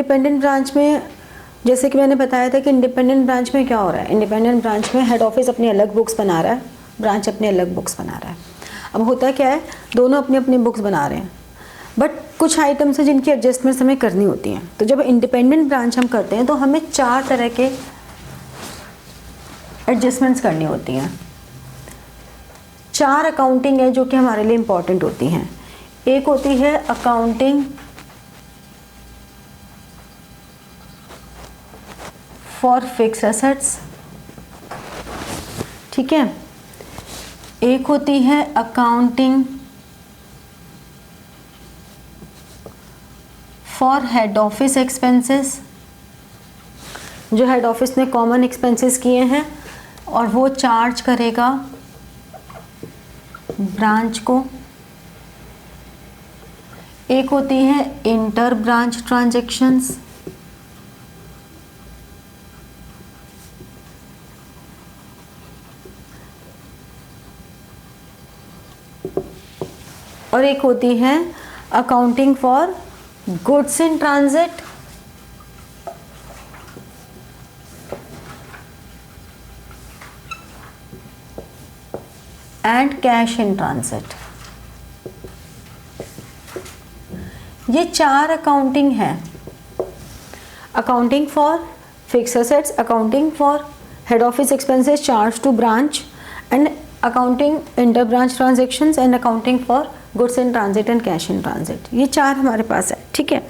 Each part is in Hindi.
इंडिपेंडेंट ब्रांच में जैसे कि मैंने बताया था कि इंडिपेंडेंट ब्रांच में क्या हो रहा है, इंडिपेंडेंट ब्रांच में हेड ऑफिस अपनी अलग बुक्स बना रहा है, ब्रांच अपनी अलग बुक्स बना रहा है। अब होता क्या है, दोनों अपनी अपनी बुक्स बना रहे हैं, बट कुछ आइटम्स हैं जिनकी एडजस्टमेंट्स हमें करनी होती हैं। तो जब इंडिपेंडेंट ब्रांच हम करते हैं तो हमें 4 तरह के एडजस्टमेंट्स करनी होती हैं। 4 अकाउंटिंग है जो कि हमारे लिए इम्पॉर्टेंट होती हैं। एक होती है अकाउंटिंग फॉर फिक्स एसेट्स, ठीक है। एक होती है accounting for head office expenses, जो हेड ऑफिस ने कॉमन एक्सपेंसेस किए हैं और वो चार्ज करेगा ब्रांच को। एक होती है इंटर ब्रांच ट्रांजैक्शंस, और एक होती है accounting for goods in transit and cash in transit. ये 4 अकाउंटिंग है, accounting for fix assets, accounting for head office expenses charge to branch, and accounting inter branch transactions, and accounting for goods in transit and cash in transit. ये 4 हमारे पास है, ठीक है।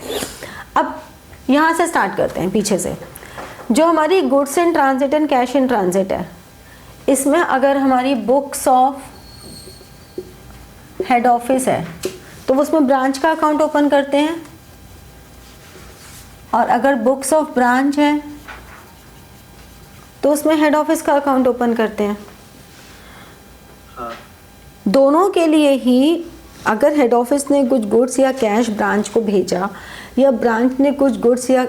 अब यहाँ से स्टार्ट करते हैं पीछे से। जो हमारी goods in transit and cash in transit है, इसमें अगर हमारी बुक्स ऑफ हेड ऑफिस है तो उसमें ब्रांच का अकाउंट ओपन करते हैं, और अगर बुक्स ऑफ ब्रांच है तो उसमें हेड ऑफिस का अकाउंट ओपन करते हैं। दोनों के लिए ही अगर हेड ऑफिस ने कुछ गुड्स या कैश ब्रांच को भेजा या ब्रांच ने कुछ गुड्स या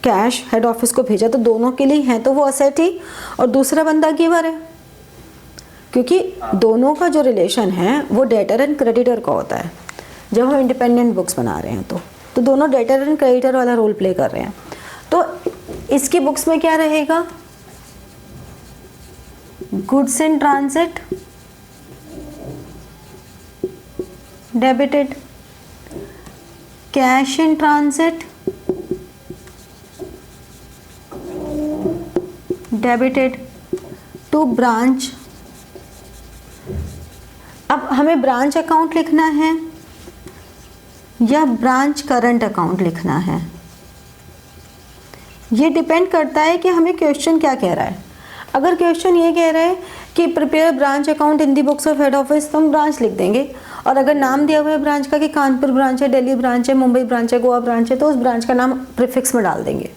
कैश हेड ऑफिस को भेजा, तो दोनों के लिए है तो वो असेट ही, और दूसरा बंदा गिवर है, क्योंकि दोनों का जो रिलेशन है वो डेटर एंड क्रेडिटर का होता है। जब हम इंडिपेंडेंट बुक्स बना रहे हैं तो दोनों डेटर एंड क्रेडिटर वाला रोल प्ले कर रहे हैं। तो इसकी बुक्स में क्या रहेगा, goods in transit debited, cash in transit debited to branch. अब हमें ब्रांच अकाउंट लिखना है या ब्रांच करंट अकाउंट लिखना है, ये डिपेंड करता है कि हमें क्वेश्चन क्या कह रहा है। अगर क्वेश्चन ये कह रहा है कि prepare branch account in the books of head office, तो हम ब्रांच लिख देंगे, और अगर नाम दिया हुआ है ब्रांच का कि कानपुर ब्रांच है, दिल्ली ब्रांच है, मुंबई ब्रांच है, गोवा ब्रांच है, तो उस ब्रांच का नाम प्रीफिक्स में डाल देंगे,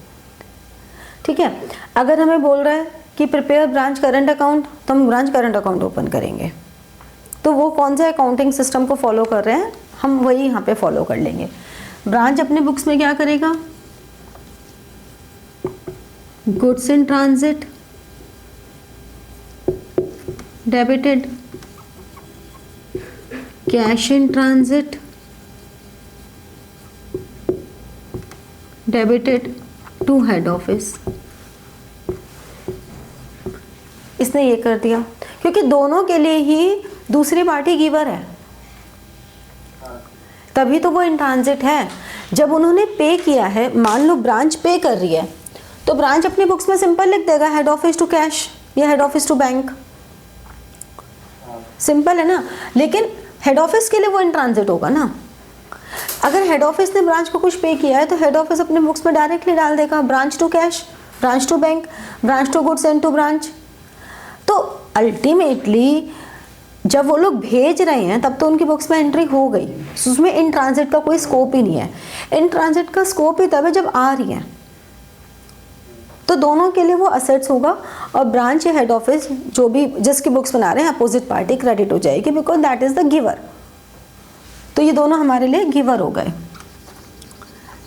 ठीक है। अगर हमें बोल रहा है कि प्रिपेयर ब्रांच करंट अकाउंट, तो हम ब्रांच करंट अकाउंट ओपन करेंगे। तो वो कौन से अकाउंटिंग सिस्टम को फॉलो कर रहे हैं, हम वही यहाँ पे फॉलो कर लेंगे। ब्रांच अपने बुक्स में क्या करेगा, goods in transit debited, cash in transit debited to head office. इसने ये कर दिया, क्योंकि दोनों के लिए ही दूसरी पार्टी गिवर है, तभी तो वो इन ट्रांजिट है। जब उन्होंने पे किया है, मान लो ब्रांच पे कर रही है, तो ब्रांच अपनी बुक्स में सिंपल लिख देगा हेड ऑफिस टू कैश या head office to bank, simple है ना। लेकिन हेड ऑफिस के लिए वो इन ट्रांजिट होगा ना। अगर हेड ऑफिस ने ब्रांच को कुछ पे किया है तो हेड ऑफिस अपने बुक्स में डायरेक्टली डाल देगा branch to cash, branch to bank, branch to goods and to branch. तो अल्टीमेटली जब वो लोग भेज रहे हैं तब तो उनकी बुक्स में एंट्री हो गई, उसमें इन ट्रांजिट का कोई स्कोप ही नहीं है। इन ट्रांजिट का स्कोप ही तब है जब आ रही है, तो दोनों के लिए वो असेट्स होगा, और ब्रांच या हेड ऑफिस जो भी जिसकी बुक्स बना रहे हैं अपोजिट पार्टी क्रेडिट हो जाएगी, because that is the giver. तो ये दोनों हमारे लिए गिवर हो गए।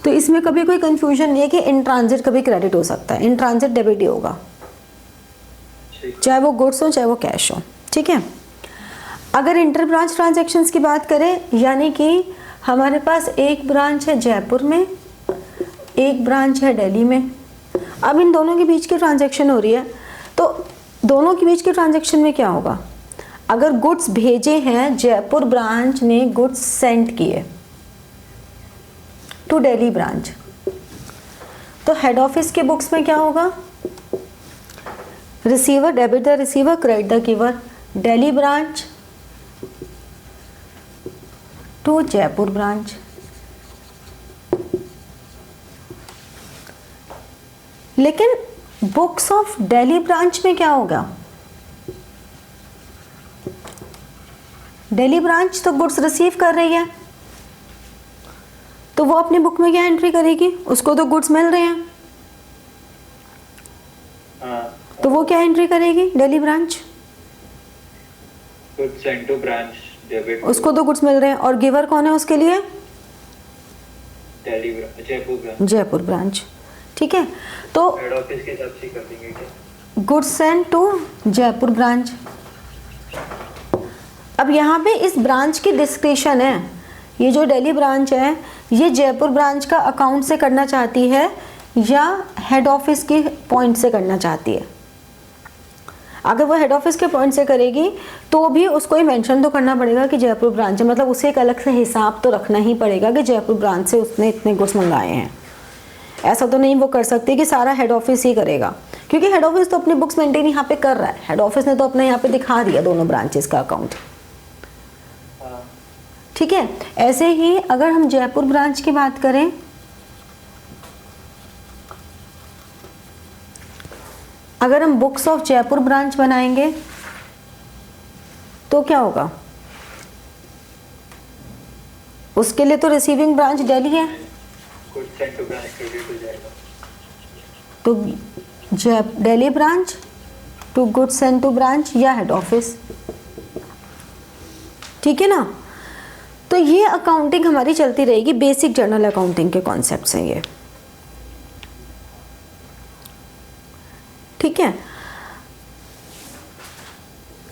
तो इसमें कभी कोई कंफ्यूजन नहीं है कि इन ट्रांजिट कभी क्रेडिट हो सकता है, इन ट्रांजिट डेबिट ही होगा, चाहे वो गुड्स हो चाहे वो कैश हो, ठीक है। अगर इंटर ब्रांच ट्रांजैक्शंस की बात करें, यानी कि हमारे पास एक ब्रांच है जयपुर में, एक ब्रांच है दिल्ली में। अब इन दोनों के बीच की ट्रांजैक्शन हो रही है, तो दोनों के बीच की ट्रांजैक्शन में क्या होगा, अगर गुड्स भेजे हैं, जयपुर ब्रांच ने गुड्स सेंड किए टू दिल्ली ब्रांच, तो हेड ऑफिस के बुक्स में क्या होगा, receiver, debit the receiver, credit the giver, Delhi branch to Jaipur branch. लेकिन बुक्स ऑफ दिल्ली ब्रांच में क्या होगा, दिल्ली ब्रांच तो गुड्स रिसीव कर रही है, तो वो अपनी बुक में क्या एंट्री करेगी, उसको तो गुड्स मिल रहे हैं, तो वो क्या एंट्री करेगी, Delhi branch, goods send to branch debit, उसको तो गुड्स मिल रहे हैं, और गिवर कौन है उसके लिए, Delhi branch, Jaipur branch, Jaipur branch. ठीक है, तो हेड ऑफिस के हिसाब से कर देंगे क्या, goods send to Jaipur branch. अब यहाँ पे इस ब्रांच की डिस्क्रिप्शन है, ये जो दिल्ली ब्रांच है ये जयपुर ब्रांच का अकाउंट से करना चाहती है या हेड ऑफिस के पॉइंट से करना चाहती है। अगर वो हेड ऑफिस के पॉइंट से करेगी तो भी उसको ही मेंशन तो करना पड़ेगा कि जयपुर ब्रांच है, मतलब उसे एक अलग से हिसाब तो रखना ही पड़ेगा कि जयपुर ब्रांच से उसने इतने गुड्स मंगाए हैं। ऐसा तो नहीं वो कर सकती कि सारा हेड ऑफिस ही करेगा, क्योंकि हेड ऑफिस तो अपनी बुक्स मेंटेन यहाँ पे कर रहा है, हेड ऑफिस ने तो अपने यहाँ पे दिखा दिया दोनों ब्रांचेस का अकाउंट। ठीक है, ऐसे ही अगर हम जयपुर ब्रांच की बात करें, अगर हम बुक्स ऑफ जयपुर ब्रांच बनाएंगे तो क्या होगा, उसके लिए तो रिसीविंग ब्रांच दिल्ली है, goods send to branch credit हो जाएगा, तो Delhi branch to goods send to branch या हेड ऑफिस। ठीक है ना, तो ये अकाउंटिंग हमारी चलती रहेगी, बेसिक जर्नल अकाउंटिंग के कॉन्सेप्ट्स हैं ये। ठीक है,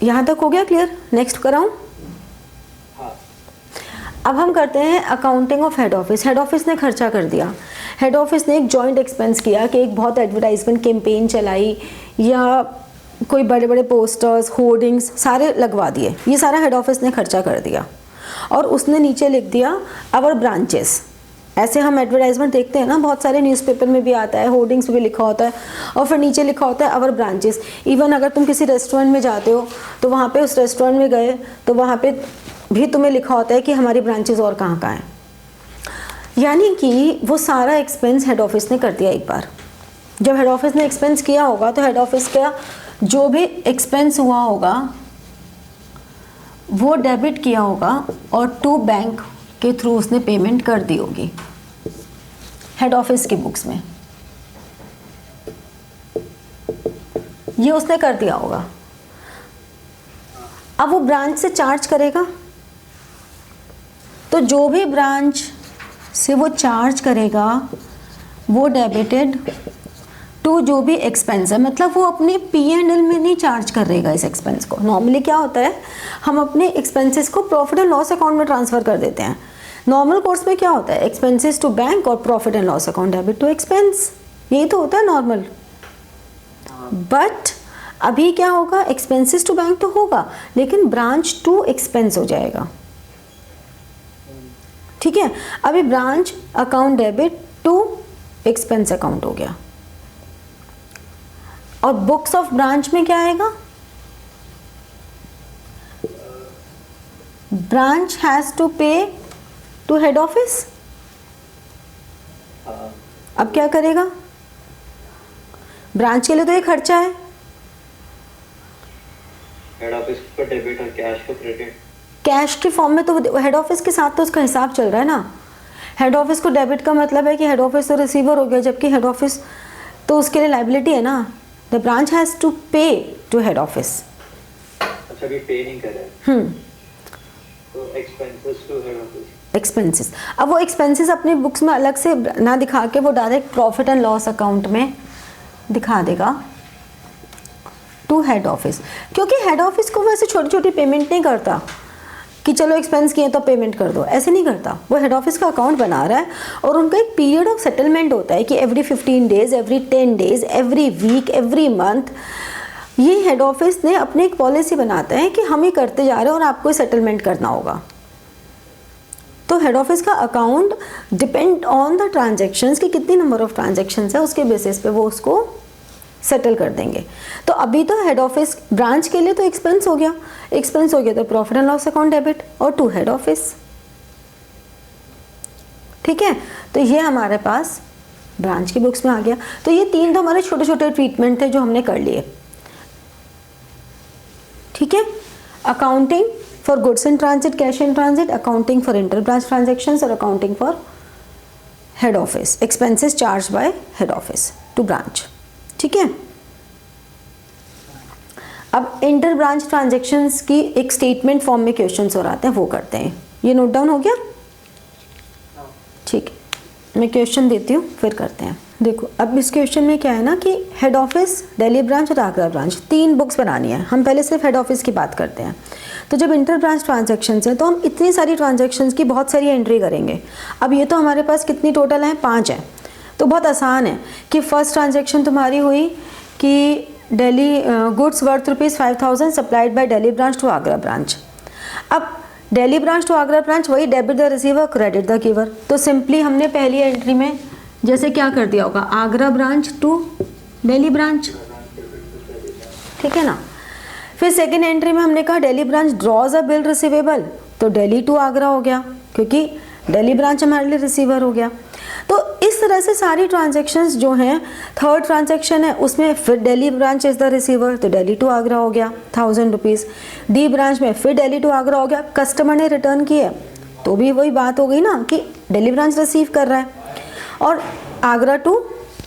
यहां तक हो गया क्लियर, नेक्स्ट कराऊं। हाँ। अब हम करते हैं accounting of head office. Head office ने खर्चा कर दिया, हेड ऑफिस ने एक जॉइंट एक्सपेंस किया कि एक बहुत एडवर्टाइजमेंट कैंपेन चलाई या कोई बड़े बड़े पोस्टर्स, होर्डिंग्स सारे लगवा दिए, ये सारा हेड ऑफिस ने खर्चा कर दिया और उसने नीचे लिख दिया आवर ब्रांचेस। ऐसे हम एडवर्टाइजमेंट देखते हैं ना, बहुत सारे न्यूज़पेपर में भी आता है, होर्डिंग्स में भी लिखा होता है और फिर नीचे लिखा होता है आवर ब्रांचेस। इवन अगर तुम किसी रेस्टोरेंट में जाते हो तो वहाँ पे उस रेस्टोरेंट में गए तो वहाँ पे भी तुम्हें लिखा होता है कि हमारी ब्रांचेस और कहाँ कहाँ हैं। यानी कि वो सारा एक्सपेंस हेड ऑफिस ने कर दिया एक बार। जब हेड ऑफिस ने एक्सपेंस किया होगा तो हेड ऑफिस का जो भी एक्सपेंस हुआ होगा वो डेबिट किया होगा और टू बैंक के थ्रू उसने पेमेंट कर दी होगी हेड ऑफिस की बुक्स में, ये उसने कर दिया होगा। अब वो ब्रांच से चार्ज करेगा, तो जो भी ब्रांच से वो चार्ज करेगा वो डेबिटेड टू जो भी एक्सपेंस है, मतलब वो अपने P&L में नहीं चार्ज करेगा इस एक्सपेंस को। नॉर्मली क्या होता है, हम अपने एक्सपेंसेस को प्रॉफिट एंड लॉस अकाउंट में ट्रांसफ़र कर देते हैं। नॉर्मल कोर्स में क्या होता है, एक्सपेंसेस टू बैंक और profit and loss account debit to expense, यही तो होता है नॉर्मल। बट अभी क्या होगा, एक्सपेंसेस टू बैंक तो होगा लेकिन ब्रांच टू एक्सपेंस हो जाएगा। ठीक है, अभी branch account debit to expense account हो गया। और बुक्स ऑफ ब्रांच में क्या आएगा, branch has to pay to head office. अब क्या करेगा, ब्रांच के लिए तो ये खर्चा है, हेड ऑफिस को डेबिट और कैश को क्रेडिट, कैश के फॉर्म में तो हेड ऑफिस के साथ तो उसका हिसाब चल रहा है ना। हेड ऑफिस को डेबिट का मतलब है कि हेड ऑफिस तो रिसीवर हो गया, जबकि हेड ऑफिस तो उसके लिए लाइबिलिटी है ना। The branch has to pay to head office. अच्छा, अभी पे नहीं कर रहा है, तो expenses to head office, expenses. अब वो एक्सपेंसेस अपनी बुक्स में अलग से ना दिखा के वो direct profit and loss account में दिखा देगा टू हेड ऑफिस, क्योंकि हेड ऑफिस को वैसे छोटी छोटी पेमेंट नहीं करता। कि चलो एक्सपेंस किए तो पेमेंट कर दो, ऐसे नहीं करता। वो हेड ऑफिस का अकाउंट बना रहा है और उनका एक पीरियड ऑफ सेटलमेंट होता है कि every 15 days, every 10 days, every week, every month. ये हेड ऑफिस ने अपनी एक पॉलिसी बनाता है कि हम ये करते जा रहे हैं और आपको सेटलमेंट करना होगा। तो हेड ऑफिस का account depend on the transactions कि कितनी नंबर ऑफ ट्रांजैक्शंस है, उसके बेसिस पे वो उसको सेटल कर देंगे। तो अभी तो हेड ऑफिस ब्रांच के लिए तो एक्सपेंस हो गया, एक्सपेंस हो गया तो profit and loss account debit और टू हेड ऑफिस। ठीक है, तो ये हमारे पास ब्रांच की बुक्स में आ गया। तो ये 3 तो हमारे छोटे छोटे ट्रीटमेंट थे जो हमने कर लिए। ठीक है, accounting for goods in transit, cash in transit, accounting for inter branch transactions और accounting for head office expenses charge by head office to branch. ठीक है, अब इंटर ब्रांच ट्रांजेक्शन्स की एक स्टेटमेंट फॉर्म में क्वेश्चंस और आते हैं, वो करते हैं। ये नोट डाउन हो गया? ठीक है, मैं क्वेश्चन देती हूँ फिर करते हैं। देखो अब इस क्वेश्चन में क्या है ना कि हेड ऑफिस, दिल्ली ब्रांच और आगरा ब्रांच 3 बुक्स बनानी है। हम पहले सिर्फ हेड ऑफिस की बात करते हैं। तो जब इंटर ब्रांच ट्रांजेक्शन्स है तो हम इतनी सारी ट्रांजेक्शन्स की बहुत सारी एंट्री करेंगे। अब ये तो हमारे पास कितनी टोटल है, 5 है। तो बहुत आसान है कि फर्स्ट ट्रांजेक्शन तुम्हारी हुई कि Delhi goods worth ₹5,000 supplied by Delhi branch to Agra branch. अब Delhi branch to Agra branch वही debit the receiver, credit the giver. तो सिंपली हमने पहली एंट्री में जैसे क्या कर दिया होगा, Agra branch to Delhi branch. ठीक है ना। फिर सेकेंड एंट्री में हमने कहा Delhi branch draws a bill receivable, तो दिल्ली टू आगरा हो गया क्योंकि दिल्ली ब्रांच हमारे लिए रिसीवर हो गया। तो इस तरह से सारी ट्रांजैक्शंस जो हैं, थर्ड ट्रांजैक्शन है उसमें फिर Delhi branch is the receiver, तो दिल्ली टू आगरा हो गया ₹1000। डी ब्रांच में फिर दिल्ली टू आगरा हो गया, कस्टमर ने रिटर्न किया तो भी वही बात हो गई ना कि दिल्ली ब्रांच रिसीव कर रहा है, और आगरा टू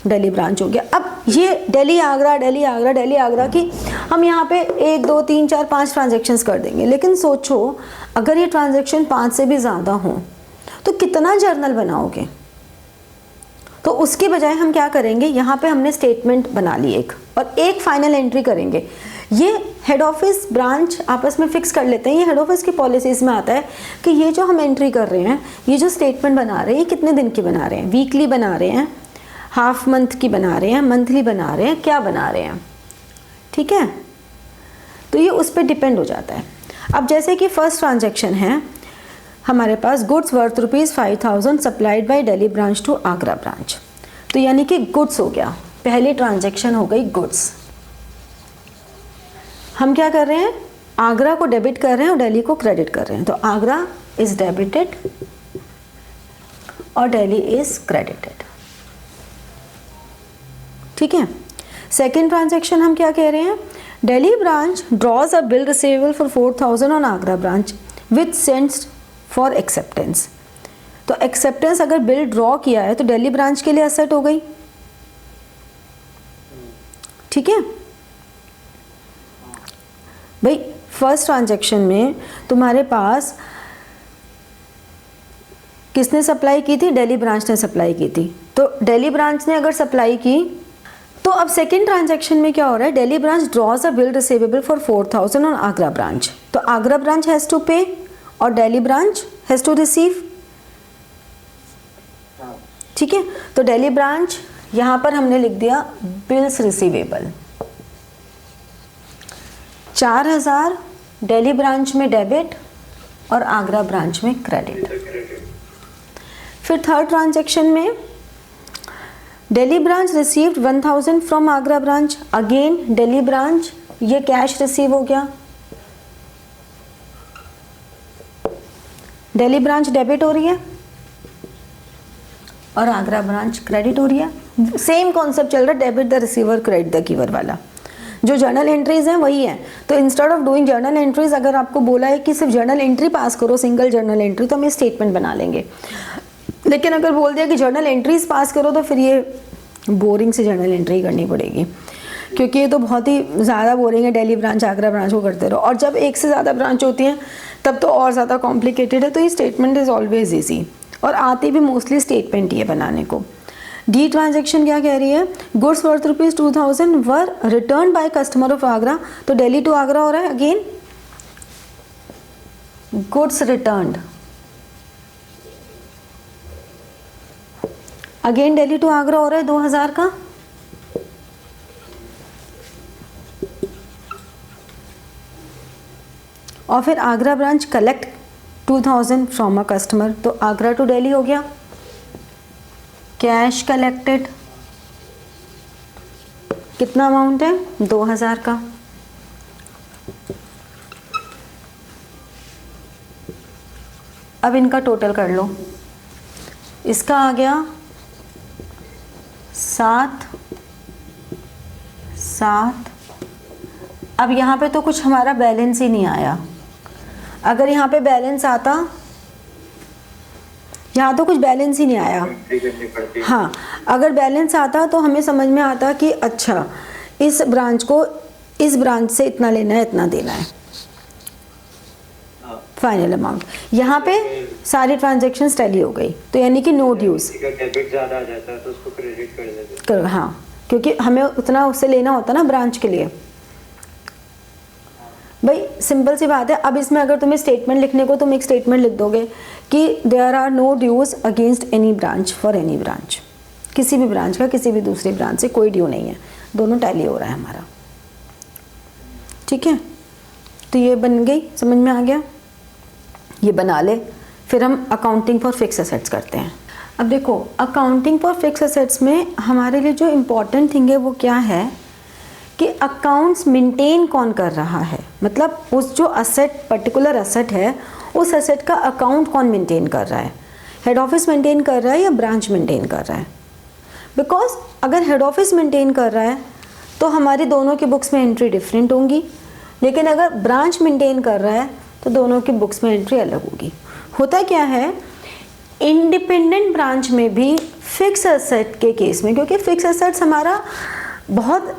दिल्ली ब्रांच हो गया। अब ये दिल्ली आगरा, दिल्ली आगरा, दिल्ली आगरा की हम यहाँ पे 1 2 3 4 5 ट्रांजेक्शन्स कर देंगे। लेकिन सोचो अगर ये ट्रांजेक्शन 5 से भी ज़्यादा हों तो कितना जर्नल बनाओगे। तो उसके बजाय हम क्या करेंगे, यहाँ पे हमने स्टेटमेंट बना ली एक, और एक फाइनल एंट्री करेंगे। ये हेड ऑफिस ब्रांच आपस में फिक्स कर लेते हैं। ये हेड ऑफिस की पॉलिसीज़ में आता है कि ये जो हम एंट्री कर रहे हैं, ये जो स्टेटमेंट बना रहे हैं, ये कितने दिन की बना रहे हैं, वीकली बना रहे हैं, हाफ मंथ की बना रहे हैं, मंथली बना रहे हैं, क्या बना रहे हैं। ठीक है, तो ये उस पर डिपेंड हो जाता है। अब जैसे कि फर्स्ट ट्रांजेक्शन है हमारे पास goods worth ₹5,000 supplied by Delhi branch to Agra branch, तो यानी कि गुड्स हो गया, पहली ट्रांजैक्शन हो गई गुड्स। हम क्या कर रहे हैं, आगरा को डेबिट कर रहे हैं और दिल्ली को क्रेडिट कर रहे हैं। तो आगरा इज डेबिटेड और दिल्ली इज क्रेडिटेड। ठीक है, सेकेंड ट्रांजैक्शन हम क्या कह रहे हैं, Delhi branch draws a bill receivable for 4,000 on Agra branch which sends for acceptance. तो एक्सेप्टेंस अगर बिल ड्रॉ किया है तो दिल्ली ब्रांच के लिए असेट हो गई। ठीक है भाई, फर्स्ट ट्रांजैक्शन में तुम्हारे पास किसने सप्लाई की थी, दिल्ली ब्रांच ने सप्लाई की थी। तो दिल्ली ब्रांच ने अगर सप्लाई की तो अब सेकेंड ट्रांजैक्शन में क्या हो रहा है, Delhi branch draws a bill receivable for 4,000 on Agra branch. तो Agra branch has to pay और Delhi branch has to receive. ठीक है, तो दिल्ली ब्रांच यहाँ पर हमने लिख दिया बिल्स रिसीवेबल 4,000 दिल्ली ब्रांच में डेबिट और आगरा ब्रांच में क्रेडिट। फिर थर्ड ट्रांजैक्शन में Delhi branch received 1,000 from Agra branch, again Delhi branch ये कैश रिसीव हो गया, दिल्ली ब्रांच डेबिट हो रही है और आगरा ब्रांच क्रेडिट हो रही है। सेम कॉन्सेप्ट चल रहा है, debit the receiver credit the giver वाला। जो जर्नल एंट्रीज हैं वही है। तो instead of doing journal entries, अगर आपको बोला है कि सिर्फ जर्नल एंट्री पास करो, सिंगल जर्नल एंट्री, तो हम ये स्टेटमेंट बना लेंगे। लेकिन अगर बोल दिया कि जर्नल एंट्रीज पास करो तो फिर ये बोरिंग से जर्नल एंट्री करनी पड़ेगी, क्योंकि ये तो बहुत ही ज़्यादा बोरिंग है, दिल्ली ब्रांच आगरा ब्रांच को करते रहो। और जब एक से ज़्यादा ब्रांच होती हैं तब तो और ज़्यादा कॉम्प्लिकेटेड है। तो ये स्टेटमेंट इज़ ऑलवेज ईजी, और आती भी मोस्टली स्टेटमेंट ही है बनाने को। डी ट्रांजैक्शन क्या कह रही है, goods worth ₹2,000 were return by customer of Agra, तो दिल्ली टू आगरा हो रहा है again. Goods returned, again Delhi to Agra हो रहा है 2000 का, और फिर Agra branch collect 2000 from a customer, तो आगरा टू दिल्ली हो गया, कैश कलेक्टेड कितना अमाउंट है 2000 का, अब इनका टोटल कर लो, इसका आ गया 7 7, अब यहाँ पे तो कुछ हमारा बैलेंस ही नहीं आया, अगर यहाँ पे बैलेंस आता, यहाँ तो कुछ बैलेंस ही नहीं आया, हाँ अगर बैलेंस आता तो हमें समझ में आता कि अच्छा इस ब्रांच को इस ब्रांच से इतना लेना है इतना देना है, फाइनल अमाउंट। यहाँ पे सारी ट्रांजैक्शंस टैली हो गई, तो यानी कि नो ड्यूज, डेबिट ज़्यादा आ जाता है तो उसको क्रेडिट कर देते हैं। कर हाँ, क्योंकि हमें उतना उससे लेना होता ना ब्रांच के लिए। भाई सिंपल सी बात है। अब इसमें अगर तुम्हें स्टेटमेंट लिखने को, तुम एक स्टेटमेंट लिख दोगे कि there are no dues against any branch for any branch, किसी भी ब्रांच का किसी भी दूसरी ब्रांच से कोई ड्यू नहीं है, दोनों टैली हो रहा है हमारा, ठीक है। तो ये बन गई, समझ में आ गया, ये बना ले। फिर हम अकाउंटिंग फॉर फिक्स एसेट्स करते हैं। अब देखो अकाउंटिंग फॉर फिक्स एसेट्स में हमारे लिए जो इम्पोर्टेंट थिंग है वो क्या है कि अकाउंट्स मेंटेन कौन कर रहा है, मतलब उस जो असेट पर्टिकुलर असेट है उस असेट का अकाउंट कौन मेंटेन कर रहा है, हेड ऑफिस मेंटेन कर रहा है या ब्रांच मेंटेन कर रहा है। बिकॉज अगर हेड ऑफिस मेंटेन कर रहा है तो हमारी दोनों की बुक्स में एंट्री डिफरेंट होंगी, लेकिन अगर ब्रांच मेंटेन कर रहा है तो दोनों की बुक्स में एंट्री अलग होगी। होता क्या है इंडिपेंडेंट ब्रांच में भी फिक्स एसेट के केस में, क्योंकि फिक्स एसेट्स हमारा बहुत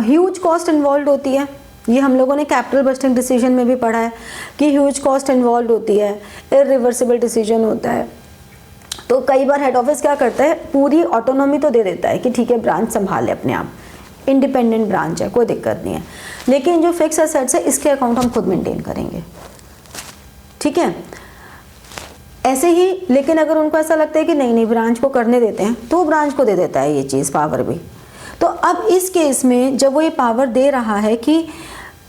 ह्यूज कॉस्ट इन्वॉल्व होती है, ये हम लोगों ने कैपिटल बस्टिंग डिसीजन में भी पढ़ा है कि ह्यूज कॉस्ट इन्वॉल्व होती है, इरिवर्सिबल डिसीजन होता है। तो कई बार हेड ऑफिस क्या करता है, पूरी ऑटोनॉमी तो दे देता है कि ठीक है ब्रांच संभाले अपने आप, इंडिपेंडेंट ब्रांच है कोई दिक्कत नहीं है, लेकिन जो फिक्स एसेट्स है इसके अकाउंट हम खुद मेंटेन करेंगे, ठीक है। ऐसे ही लेकिन अगर उनको ऐसा लगता है कि नहीं नहीं ब्रांच को करने देते हैं तो ब्रांच को दे देता है ये चीज़ पावर भी। तो अब इस केस में जब वो ये पावर दे रहा है कि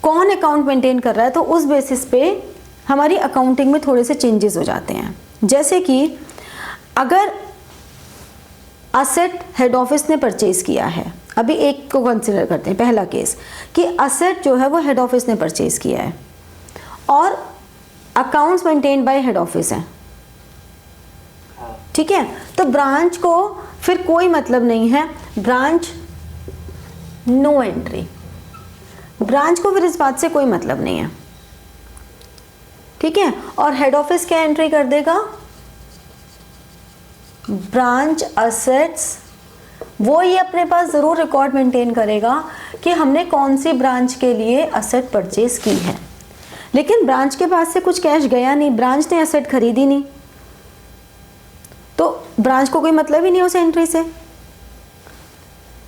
कौन अकाउंट मेंटेन कर रहा है, तो उस बेसिस पे हमारी अकाउंटिंग में थोड़े से चेंजेस हो जाते हैं। जैसे कि अगर असेट हेड ऑफिस ने परचेज किया है, अभी एक को कंसिडर करते हैं, पहला केस कि असेट जो है वो हेड ऑफिस ने परचेज किया है और accounts maintain by head office है, ठीक है। तो ब्रांच को फिर कोई मतलब नहीं है, ब्रांच नो एंट्री, ब्रांच को फिर इस बात से कोई मतलब नहीं है, ठीक है। और हेड ऑफिस क्या एंट्री कर देगा, ब्रांच असेट्स, वो ये अपने पास ज़रूर रिकॉर्ड मेंटेन करेगा कि हमने कौन सी ब्रांच के लिए असेट परचेज की है, लेकिन ब्रांच के पास से कुछ कैश गया नहीं, ब्रांच ने असेट खरीदी नहीं, तो ब्रांच को कोई मतलब ही नहीं उस एंट्री से,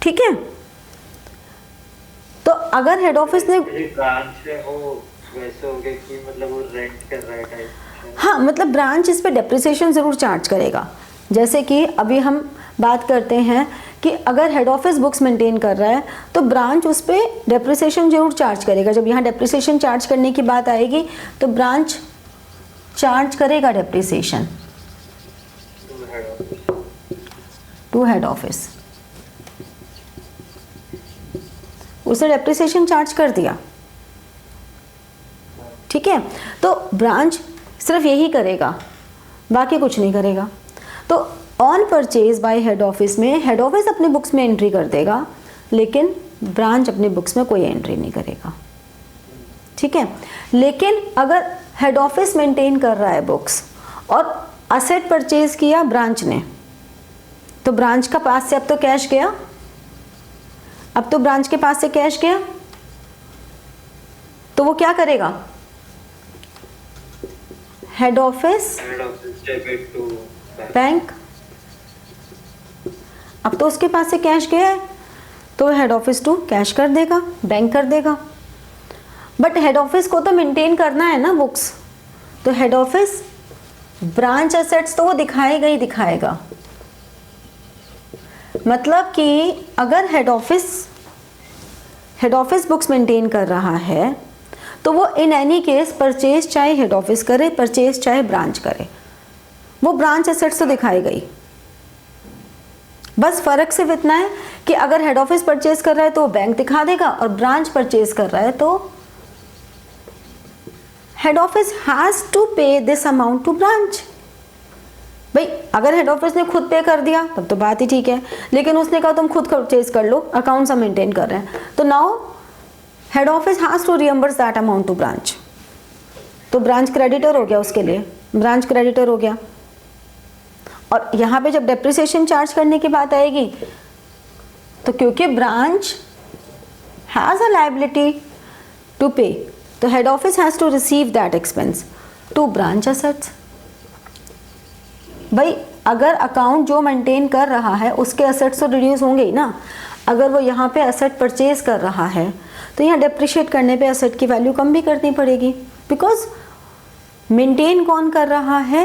ठीक है। तो अगर हेड ऑफिस ने ब्रांच है वो वैसे हो गया कि मतलब वो रेंट कर रहा है टाइप, हाँ मतलब ब्रांच इस पे डेप्रिसिएशन ज़रूर चार्ज करेगा। जैसे कि अभी हम बात करते हैं कि अगर हेड ऑफिस बुक्स मेंटेन कर रहा है तो ब्रांच उस पे डेप्रिसिएशन जरूर चार्ज करेगा। जब यहाँ डेप्रिसिएशन चार्ज करने की बात आएगी तो ब्रांच चार्ज करेगा डेप्रिसिएशन टू हेड ऑफिस, उसे डेप्रिसिएशन चार्ज कर दिया, ठीक है। तो ब्रांच सिर्फ यही करेगा, बाकी कुछ नहीं करेगा। तो on purchase by head office में हेड ऑफिस अपने बुक्स में एंट्री कर देगा, लेकिन ब्रांच अपने बुक्स में कोई एंट्री नहीं करेगा, ठीक है। लेकिन अगर हेड ऑफिस मेंटेन कर रहा है बुक्स और असेट परचेज किया ब्रांच ने, तो ब्रांच का पास से अब तो कैश गया, अब तो ब्रांच के पास से कैश गया, तो वो क्या करेगा, head office debit to bank, अब तो उसके पास से कैश गया है तो हेड ऑफिस टू कैश कर देगा, बैंक कर देगा। बट हेड ऑफिस को तो मेंटेन करना है ना बुक्स, तो हेड ऑफिस ब्रांच एसेट्स तो वो दिखाएगा ही दिखाएगा। मतलब कि अगर हेड ऑफिस बुक्स मेंटेन कर रहा है तो वो इन एनी केस परचेज चाहे हेड ऑफिस करे, परचेज चाहे ब्रांच करे, वो ब्रांच एसेट्स तो दिखाएगा ही। बस फर्क सिर्फ इतना है कि अगर हेड ऑफिस परचेज कर रहा है तो वो बैंक दिखा देगा, और ब्रांच परचेज कर रहा है तो हेड ऑफिस हैज टू पे दिस अमाउंट टू ब्रांच। भाई अगर हेड ऑफिस ने खुद पे कर दिया तब तो बात ही ठीक है, लेकिन उसने कहा तुम खुद परचेज कर लो, अकाउंट्स हम मेंटेन कर रहे हैं, तो now head office has to reimburse that amount to branch. तो ब्रांच क्रेडिटर हो गया, उसके लिए ब्रांच क्रेडिटर हो गया। और यहाँ पे जब डेप्रिसिएशन चार्ज करने की बात आएगी तो क्योंकि branch has a liability to pay, तो head office has to receive that expense to branch assets. भाई अगर अकाउंट जो मेंटेन कर रहा है उसके एसेट्स तो रिड्यूस होंगे ही ना। अगर वो यहाँ पे एसेट परचेज कर रहा है तो यहाँ डेप्रिशिएट करने पे एसेट की वैल्यू कम भी करनी पड़ेगी, बिकॉज मेंटेन कौन कर रहा है,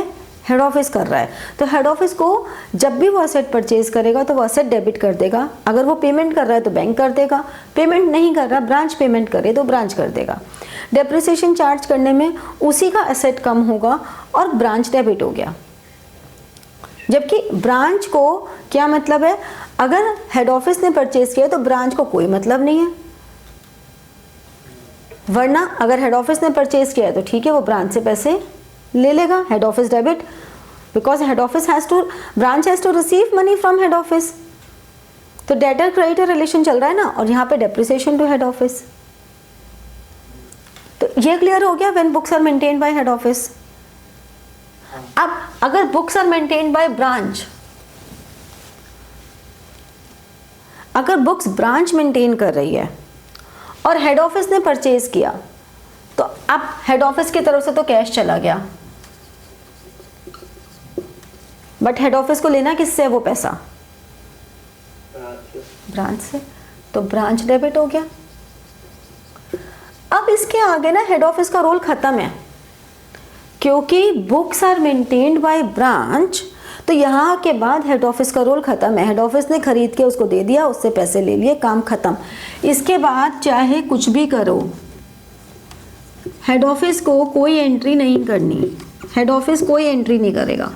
हेड ऑफिस कर रहा है। तो हेड ऑफिस को जब भी वो एसेट परचेज करेगा तो वो एसेट डेबिट कर देगा। अगर वो पेमेंट कर रहा है तो बैंक कर देगा, पेमेंट नहीं कर रहा, ब्रांच पेमेंट करे तो ब्रांच कर देगा। डेप्रिसिएशन चार्ज करने में उसी का एसेट कम होगा और ब्रांच डेबिट हो गया। जबकि ब्रांच को क्या मतलब है, अगर हेड ऑफिस ने परचेज किया तो ब्रांच को कोई मतलब नहीं है, वरना अगर हेड ऑफिस ने परचेज किया तो ठीक है, वो ब्रांच से पैसे ले लेगा, head office debit, because head office has to, branch has to receive money from head office. तो डेटर क्रेडिटर रिलेशन चल रहा है ना, और यहाँ पे डेप्रिसिएशन टू हेड ऑफिस। तो ये क्लियर हो गया when books are maintained by head office. अब अगर books are maintained by branch, अगर बुक्स ब्रांच मेंटेन कर रही है और हेड ऑफिस ने परचेज किया, तो अब हेड ऑफिस की तरफ से तो कैश चला गया, बट हेड ऑफिस को लेना किससे है वो पैसा, ब्रांच से, तो ब्रांच डेबिट हो गया। अब इसके आगे ना हेड ऑफिस का रोल खत्म है, क्योंकि books are maintained by branch, तो यहाँ के बाद हेड ऑफिस का रोल खत्म है। हेड ऑफिस ने खरीद के उसको दे दिया, उससे पैसे ले लिए, काम खत्म। इसके बाद चाहे कुछ भी करो, हेड ऑफिस को कोई एंट्री नहीं करनी, हेड ऑफिस कोई एंट्री नहीं करेगा,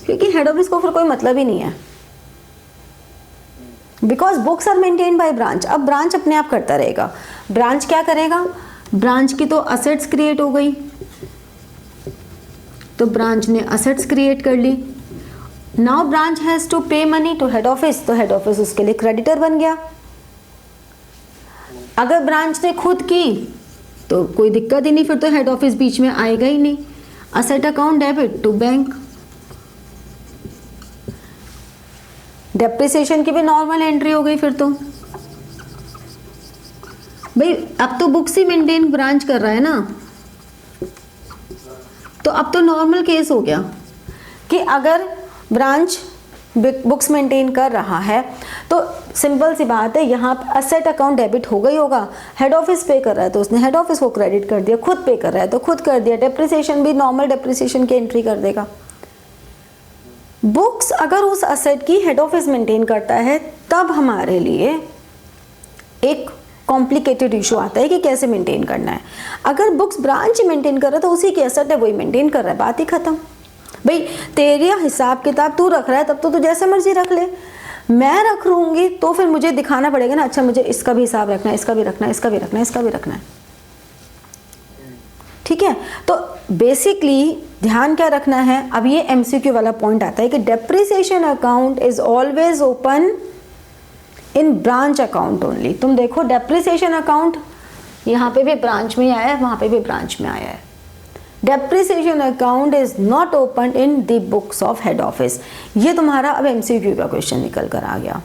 क्योंकि हेड ऑफिस को फिर कोई मतलब ही नहीं है, because books are maintained by branch. अब ब्रांच अपने आप करता रहेगा। ब्रांच क्या करेगा, ब्रांच की तो असेट्स क्रिएट हो गई, तो ब्रांच ने असेट्स क्रिएट कर ली। नाउ ब्रांच हैज टू पे मनी टू हेड ऑफिस, तो हेड ऑफिस उसके लिए क्रेडिटर बन गया। अगर ब्रांच ने खुद की तो कोई दिक्कत ही नहीं, फिर तो हेड ऑफिस बीच में आएगा ही नहीं। Asset account debit to bank. Depreciation की भी नॉर्मल एंट्री हो गई फिर तो। भाई अब तो बुक्स ही मेंटेन ब्रांच कर रहा है ना, तो अब तो नॉर्मल केस हो गया कि अगर ब्रांच बुक्स मेंटेन कर रहा है तो सिंपल सी बात है, यहाँ असेट अकाउंट डेबिट हो गई होगा। हेड ऑफिस पे कर रहा है तो उसने हेड ऑफिस को क्रेडिट कर दिया, खुद पे कर रहा है तो खुद कर दिया। डेप्रिसिएशन भी नॉर्मल डेप्रिसिएशन की एंट्री कर देगा। बुक्स अगर उस असेट की हेड ऑफिस मेंटेन करता है तब हमारे लिए एक कॉम्प्लिकेटेड इशू आता है कि कैसे मेंटेन करना है। अगर बुक्स ब्रांच मेंटेन कर रहा है तो उसी की एसेट है, वही मेंटेन कर रहा है, बात ही खत्म। भाई तेरे हिसाब किताब तू रख रहा है तब तो तू जैसे मर्जी रख ले, मैं रख लूंगी तो फिर मुझे दिखाना पड़ेगा ना, अच्छा मुझे इसका भी हिसाब रखना है, इसका भी रखना है, इसका भी रखना है, इसका भी रखना है, ठीक है। तो बेसिकली ध्यान क्या रखना है, अब ये एमसीक्यू वाला पॉइंट आता है कि depreciation account is always open in branch account only. तुम देखो डेप्रिसिएशन अकाउंट यहाँ पे भी ब्रांच में आया है, वहाँ पे भी ब्रांच में आया है। Depreciation account is not open in the books of head office. ये तुम्हारा अब एमसीक्यू का क्वेश्चन निकल कर आ गया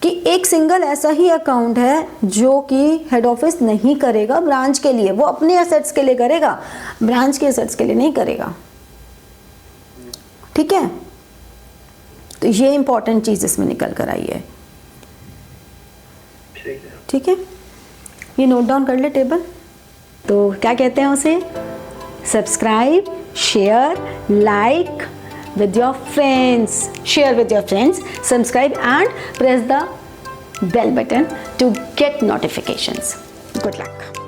कि एक सिंगल ऐसा ही अकाउंट है जो कि हेड ऑफिस नहीं करेगा ब्रांच के लिए, वो अपने एसेट्स के लिए करेगा, ब्रांच के एसेट्स के लिए नहीं करेगा, ठीक है। तो ये इंपॉर्टेंट चीज इसमें निकल कर आई है, ठीक है। ये नोट डाउन कर ले टेबल। तो क्या कहते हैं उसे, Subscribe, share, like with your friends. Share with your friends. Subscribe and press the bell button to get notifications. Good luck.